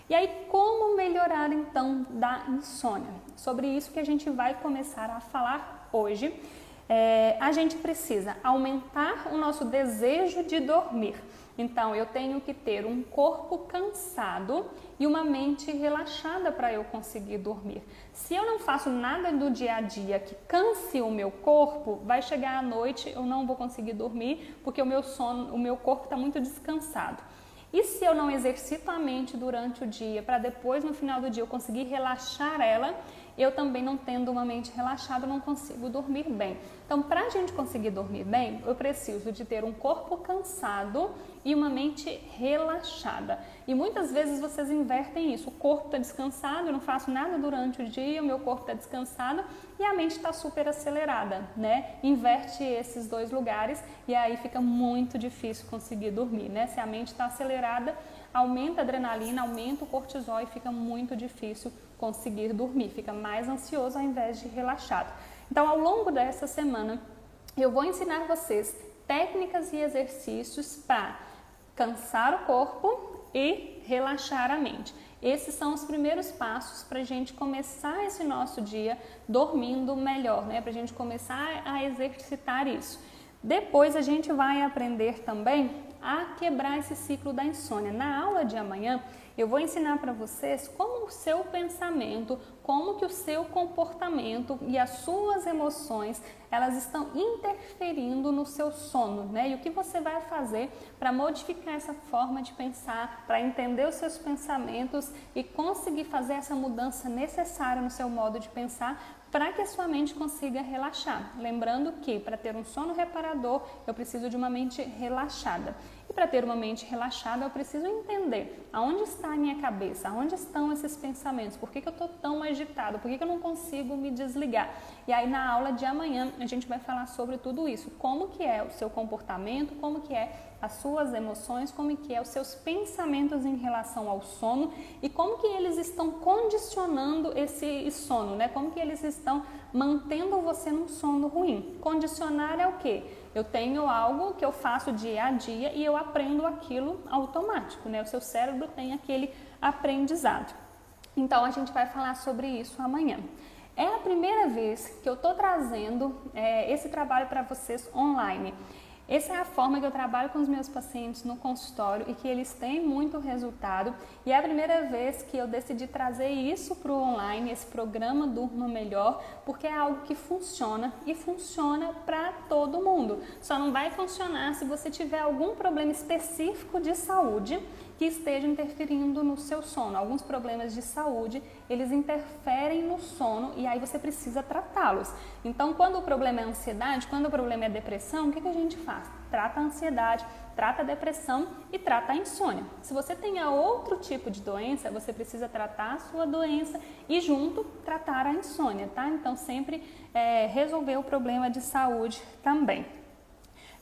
E aí, como melhorar então da insônia? Sobre isso que a gente vai começar a falar hoje. a gente precisa aumentar o nosso desejo de dormir. Então, eu tenho que ter um corpo cansado e uma mente relaxada para eu conseguir dormir. Se eu não faço nada do dia a dia que canse o meu corpo, vai chegar à noite, eu não vou conseguir dormir porque o meu corpo está muito descansado. E se eu não exercito a mente durante o dia, para depois no final do dia eu conseguir relaxar ela, eu também não tendo uma mente relaxada, não consigo dormir bem. Então, para a gente conseguir dormir bem, eu preciso de ter um corpo cansado e uma mente relaxada. E muitas vezes vocês invertem isso. O corpo está descansado, eu não faço nada durante o dia, o meu corpo está descansado e a mente está super acelerada, né? Inverte esses dois lugares e aí fica muito difícil conseguir dormir, né? Se a mente está acelerada, aumenta a adrenalina, aumenta o cortisol e fica muito difícil conseguir dormir, fica mais ansioso ao invés de relaxado. Então, ao longo dessa semana, eu vou ensinar vocês técnicas e exercícios para cansar o corpo e relaxar a mente. Esses são os primeiros passos para a gente começar esse nosso dia dormindo melhor, né? Para a gente começar a exercitar isso. Depois a gente vai aprender também a quebrar esse ciclo da insônia. Na aula de amanhã, eu vou ensinar para vocês como o seu pensamento, como que o seu comportamento e as suas emoções, elas estão interferindo no seu sono, né? E o que você vai fazer para modificar essa forma de pensar, para entender os seus pensamentos e conseguir fazer essa mudança necessária no seu modo de pensar, para que a sua mente consiga relaxar. Lembrando que para ter um sono reparador, eu preciso de uma mente relaxada. E para ter uma mente relaxada, eu preciso entender aonde está a minha cabeça, aonde estão esses pensamentos, por que eu estou tão agitado, por que eu não consigo me desligar. E aí na aula de amanhã a gente vai falar sobre tudo isso, como que é o seu comportamento, como que é as suas emoções, como que é os seus pensamentos em relação ao sono e como que eles estão condicionando esse sono, né? Como que eles estão mantendo você num sono ruim. Condicionar é o quê? Eu tenho algo que eu faço dia a dia e eu aprendo aquilo automático, né? O seu cérebro tem aquele aprendizado. Então, a gente vai falar sobre isso amanhã. É a primeira vez que eu estou trazendo esse trabalho para vocês online. Essa é a forma que eu trabalho com os meus pacientes no consultório e que eles têm muito resultado. E é a primeira vez que eu decidi trazer isso para o online, esse programa Durma Melhor, porque é algo que funciona e funciona para todo mundo. Só não vai funcionar se você tiver algum problema específico de saúde que esteja interferindo no seu sono. Alguns problemas de saúde, eles interferem no sono e aí você precisa tratá-los. Então, quando o problema é ansiedade, quando o problema é depressão, o que a gente faz? Trata a ansiedade, trata a depressão e trata a insônia. Se você tem outro tipo de doença, você precisa tratar a sua doença e junto tratar a insônia, tá? Então, sempre resolver o problema de saúde também.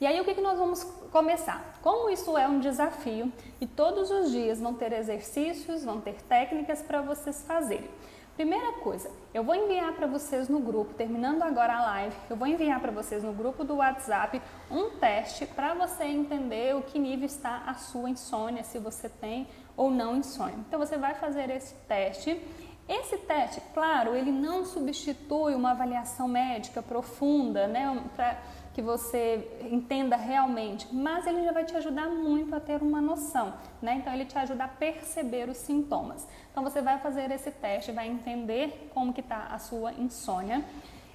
E aí, o que nós vamos começar? Como isso é um desafio e todos os dias vão ter exercícios, vão ter técnicas para vocês fazerem. Primeira coisa, eu vou enviar para vocês no grupo, terminando agora a live, eu vou enviar para vocês no grupo do WhatsApp um teste para você entender o que nível está a sua insônia, se você tem ou não insônia. Então, você vai fazer esse teste. Esse teste, claro, ele não substitui uma avaliação médica profunda, né, para que você entenda realmente, mas ele já vai te ajudar muito a ter uma noção, né? Então, ele te ajuda a perceber os sintomas. Então, você vai fazer esse teste, vai entender como que está a sua insônia.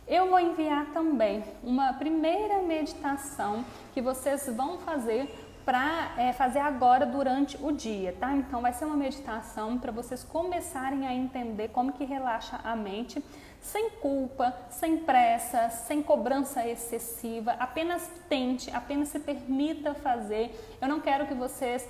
Eu vou enviar também uma primeira meditação que vocês vão fazer para fazer agora durante o dia, tá? Então, vai ser uma meditação para vocês começarem a entender como que relaxa a mente, sem culpa, sem pressa, sem cobrança excessiva, apenas tente, apenas se permita fazer. Eu não quero que vocês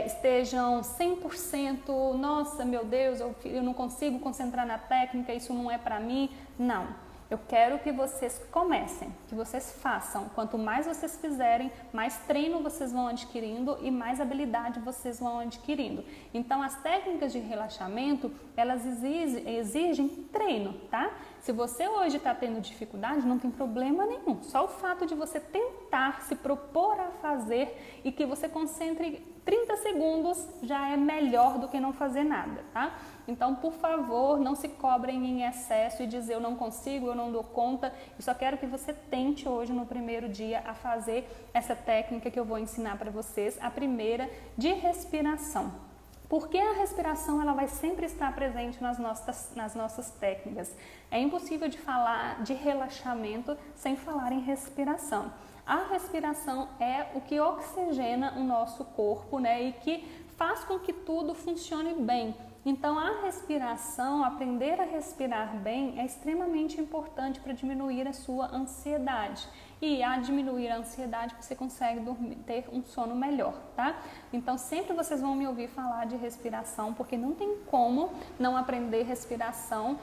estejam 100%, nossa, meu Deus, eu não consigo concentrar na técnica, isso não é para mim. Não. Eu quero que vocês comecem, que vocês façam. Quanto mais vocês fizerem, mais treino vocês vão adquirindo e mais habilidade vocês vão adquirindo. Então, as técnicas de relaxamento, elas exigem treino, tá? Se você hoje está tendo dificuldade, não tem problema nenhum. Só o fato de você tentar se propor a fazer e que você concentre 30 segundos já é melhor do que não fazer nada, tá? Então, por favor, não se cobrem em excesso e dizer eu não consigo, eu não dou conta. Eu só quero que você tente hoje no primeiro dia a fazer essa técnica que eu vou ensinar para vocês, a primeira de respiração. Porque a respiração ela vai sempre estar presente nas nossas técnicas. É impossível de falar de relaxamento sem falar em respiração. A respiração é o que oxigena o nosso corpo, né, e que faz com que tudo funcione bem. Então, a respiração, aprender a respirar bem é extremamente importante para diminuir a sua ansiedade. E a diminuir a ansiedade, você consegue ter um sono melhor, tá? Então, sempre vocês vão me ouvir falar de respiração, porque não tem como não aprender respiração,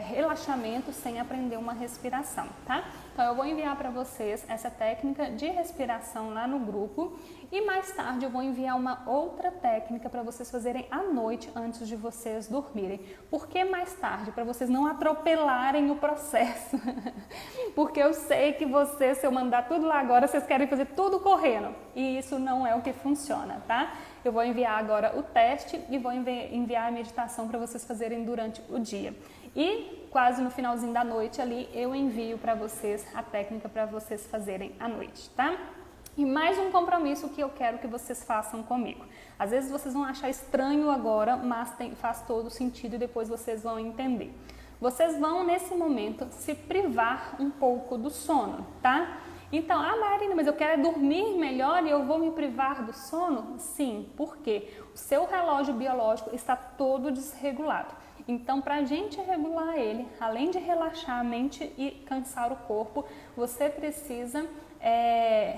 relaxamento, sem aprender uma respiração, tá? Então, eu vou enviar para vocês essa técnica de respiração lá no grupo e mais tarde eu vou enviar uma outra técnica para vocês fazerem à noite antes de vocês dormirem. Por que mais tarde? Para vocês não atropelarem o processo. Porque eu sei que vocês, se eu mandar tudo lá agora, vocês querem fazer tudo correndo. E isso não é o que funciona, tá? Eu vou enviar agora o teste e vou enviar a meditação para vocês fazerem durante o dia. E quase no finalzinho da noite ali, eu envio para vocês a técnica para vocês fazerem à noite, tá? E mais um compromisso que eu quero que vocês façam comigo. Às vezes vocês vão achar estranho agora, mas faz todo sentido e depois vocês vão entender. Vocês vão, nesse momento, se privar um pouco do sono, tá? Então, Marina, mas eu quero dormir melhor e eu vou me privar do sono? Sim, porque o seu relógio biológico está todo desregulado. Então, para a gente regular ele, além de relaxar a mente e cansar o corpo, você precisa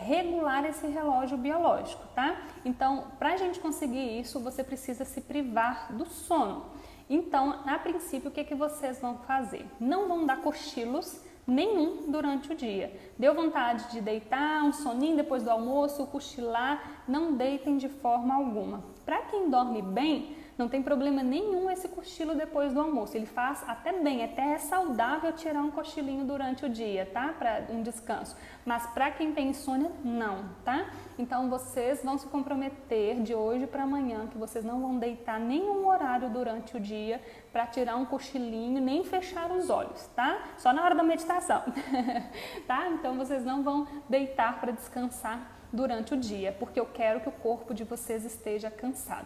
regular esse relógio biológico, tá? Então, para a gente conseguir isso, você precisa se privar do sono. Então, a princípio, o que vocês vão fazer? Não vão dar cochilos nenhum durante o dia. Deu vontade de deitar, um soninho depois do almoço, cochilar, não deitem de forma alguma. Para quem dorme bem, não tem problema nenhum esse cochilo depois do almoço. Ele faz até bem, até é saudável tirar um cochilinho durante o dia, tá? Para um descanso. Mas para quem tem insônia, não, tá? Então vocês vão se comprometer de hoje para amanhã que vocês não vão deitar nenhum horário durante o dia para tirar um cochilinho, nem fechar os olhos, tá? Só na hora da meditação, tá? Então vocês não vão deitar para descansar durante o dia, porque eu quero que o corpo de vocês esteja cansado.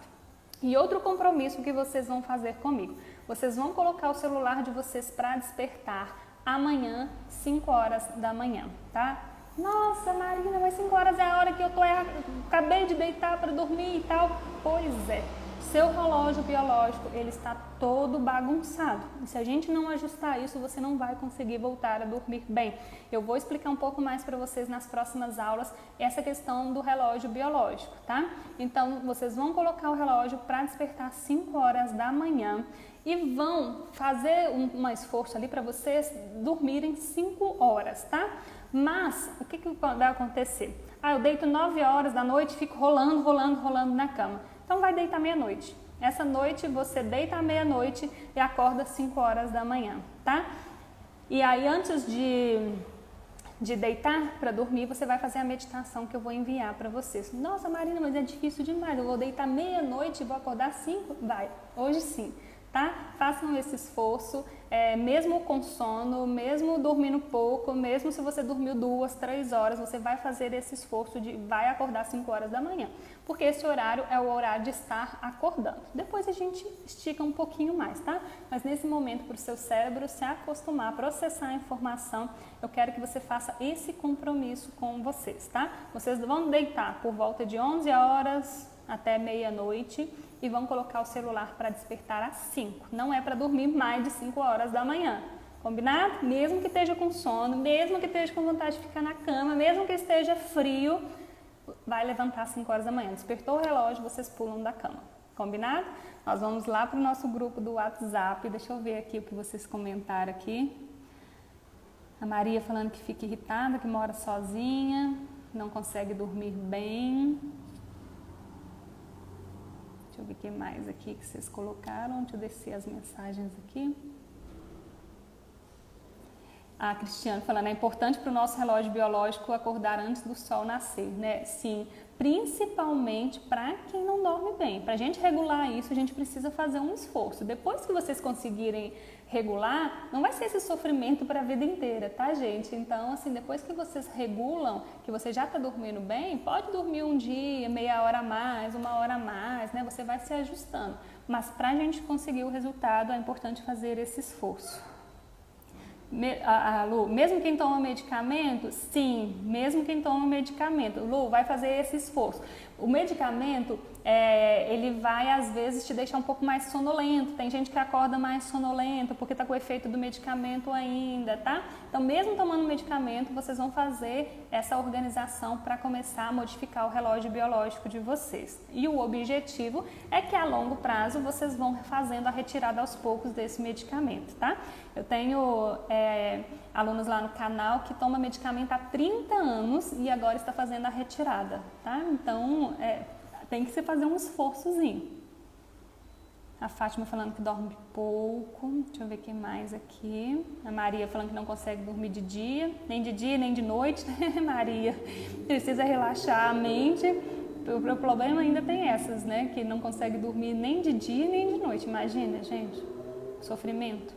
E outro compromisso que vocês vão fazer comigo, vocês vão colocar o celular de vocês para despertar amanhã, 5 horas da manhã, tá? Nossa, Marina, mas 5 horas é a hora que eu acabei de deitar para dormir e tal. Pois é, seu relógio biológico, ele está todo bagunçado. E se a gente não ajustar isso, você não vai conseguir voltar a dormir bem. Eu vou explicar um pouco mais para vocês nas próximas aulas essa questão do relógio biológico, tá? Então, vocês vão colocar o relógio para despertar às 5 horas da manhã e vão fazer um esforço ali para vocês dormirem 5 horas, tá? Mas, o que vai acontecer? Eu deito 9 horas da noite e fico rolando na cama. Então, vai deitar meia-noite. Essa noite, você deita à meia-noite e acorda às 5 horas da manhã, tá? E aí, antes de deitar para dormir, você vai fazer a meditação que eu vou enviar para vocês. Nossa, Marina, mas é difícil demais. Eu vou deitar meia-noite e vou acordar às 5? Vai, hoje sim. Tá? Façam esse esforço, mesmo com sono, mesmo dormindo pouco, mesmo se você dormiu 2, 3 horas, você vai fazer esse esforço vai acordar às 5 horas da manhã, porque esse horário é o horário de estar acordando. Depois a gente estica um pouquinho mais, tá? Mas nesse momento, para o seu cérebro se acostumar a processar a informação, eu quero que você faça esse compromisso com vocês, tá? Vocês vão deitar por volta de 11 horas até meia-noite e vão colocar o celular para despertar às 5. Não é para dormir mais de 5 horas da manhã. Combinado? Mesmo que esteja com sono, mesmo que esteja com vontade de ficar na cama, mesmo que esteja frio, vai levantar às 5 horas da manhã. Despertou o relógio, vocês pulam da cama. Combinado? Nós vamos lá para o nosso grupo do WhatsApp. Deixa eu ver aqui o que vocês comentaram aqui. A Maria falando que fica irritada, que mora sozinha, não consegue dormir bem. Deixa eu ver o que mais aqui que vocês colocaram. Deixa eu descer as mensagens aqui. A Cristiane falando, é importante para o nosso relógio biológico acordar antes do sol nascer, né? Sim, principalmente para quem não dorme bem. Para a gente regular isso, a gente precisa fazer um esforço. Depois que vocês conseguirem regular, não vai ser esse sofrimento para a vida inteira, tá, gente? Então, assim, depois que vocês regulam, que você já está dormindo bem, pode dormir um dia, meia hora a mais, uma hora a mais, né? Você vai se ajustando. Mas para a gente conseguir o resultado, é importante fazer esse esforço. Lu, mesmo quem toma medicamento? Sim, mesmo quem toma medicamento. Lu, vai fazer esse esforço. O medicamento, ele vai às vezes te deixar um pouco mais sonolento. Tem gente que acorda mais sonolento porque está com o efeito do medicamento ainda, tá? Então, mesmo tomando medicamento, vocês vão fazer essa organização para começar a modificar o relógio biológico de vocês. E o objetivo é que a longo prazo vocês vão fazendo a retirada aos poucos desse medicamento, tá? Eu tenho alunos lá no canal que toma medicamento há 30 anos e agora está fazendo a retirada, tá? Então, tem que se fazer um esforçozinho. A Fátima falando que dorme pouco. Deixa eu ver quem mais aqui. A Maria falando que não consegue dormir de dia, nem de noite, né, Maria? Precisa relaxar a mente. O problema ainda tem essas, né? Que não consegue dormir nem de dia, nem de noite. Imagina, gente. Sofrimento.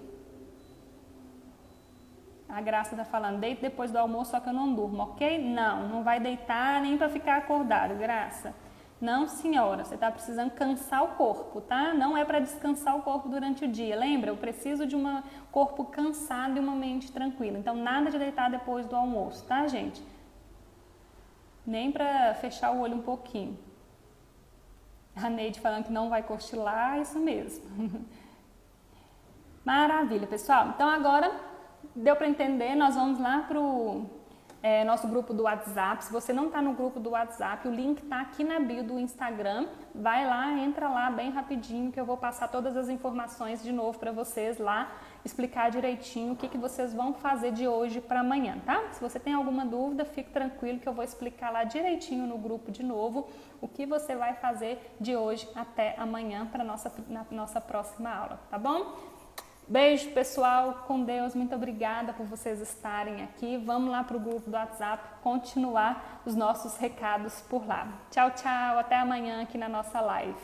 A Graça tá falando, deito depois do almoço, só que eu não durmo, ok? Não, não vai deitar nem para ficar acordado, Graça. Não, senhora, você está precisando cansar o corpo, tá? Não é para descansar o corpo durante o dia. Lembra, eu preciso de um corpo cansado e uma mente tranquila. Então, nada de deitar depois do almoço, tá, gente? Nem para fechar o olho um pouquinho. A Neide falando que não vai cochilar, isso mesmo. Maravilha, pessoal. Então, agora, deu para entender, nós vamos lá para o nosso grupo do WhatsApp. Se você não está no grupo do WhatsApp, o link está aqui na bio do Instagram. Vai lá, entra lá bem rapidinho que eu vou passar todas as informações de novo para vocês lá, explicar direitinho o que vocês vão fazer de hoje para amanhã, tá? Se você tem alguma dúvida, fique tranquilo que eu vou explicar lá direitinho no grupo de novo o que você vai fazer de hoje até amanhã para na nossa próxima aula, tá bom? Beijo, pessoal, com Deus, muito obrigada por vocês estarem aqui. Vamos lá para o grupo do WhatsApp continuar os nossos recados por lá. Tchau, tchau, até amanhã aqui na nossa live.